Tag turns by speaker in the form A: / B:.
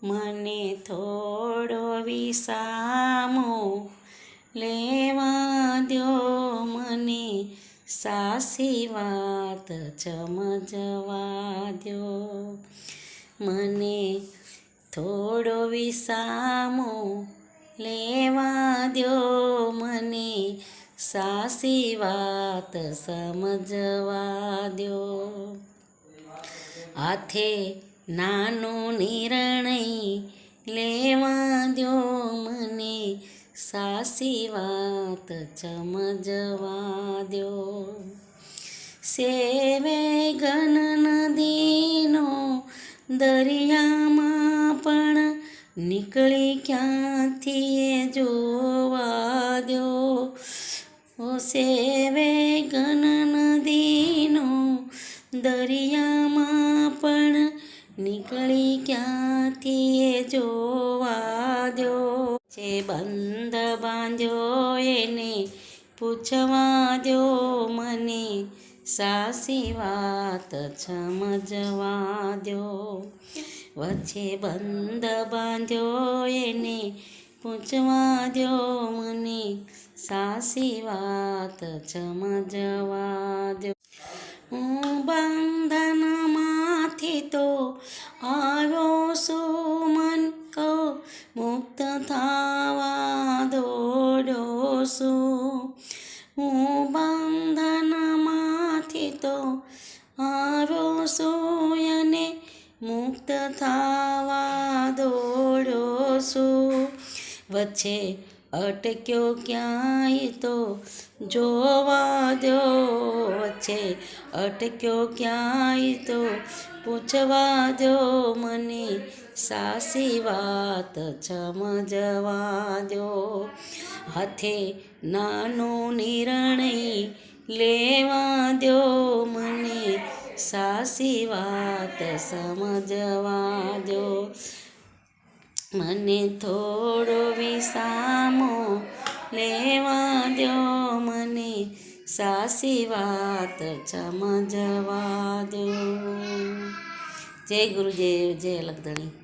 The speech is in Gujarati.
A: મને થોડો વિસામો લેવા દ્યો, મને સાસી વાત સમજવા દ્યો. મને થોડો વિસામો લેવા દ્યો, મને સાસી વાત સમજવા દ્યો. હાથે નાનો નિર્ણય લેવા દ્યો, મને સાસી વાત સમજવા દ્યો. સેવે ઘન નદીનો દરિયામાં પણ નીકળી ક્યાંથી જોવા દ્યો. સેવે ઘન નદીનો દરિયામાં પણ નીકળી ક્યાંથી જોવા દ્યો. છે બંધ બાંધ્યો એને પૂછવા દ્યો, મને સાસી વાત સમજવા દ્યો. વચ્ચે બંધ બાંધ્યો એને પૂછવા દ્યો, મને સાસી વાત સમજવા દ્યો. હું બંધનમાંથી તો આવ્યો છું, મન કો મુક્ત થવા દોડ્યો છું. હું બંધનમાંથી તો આવ્યો છું અને મુક્ત થવા દોડ્યો છું. વચ્ચે અટક્યો ક્યાંય તો જોવા દ્યો, વચ્ચે અટક્યો ક્યાંય તો પૂછવા દ્યો, મને સાસી વાત સમજવા દ્યો. હાથે નાનો નિર્ણય લેવા દ્યો, મને સાસી વાત સમજવા દ્યો. મને થોડો વિસામો લેવા દ્યો, મને સાસી વાત સમજવા દ્યો. જય ગુરુદેવ, જય લખધણી.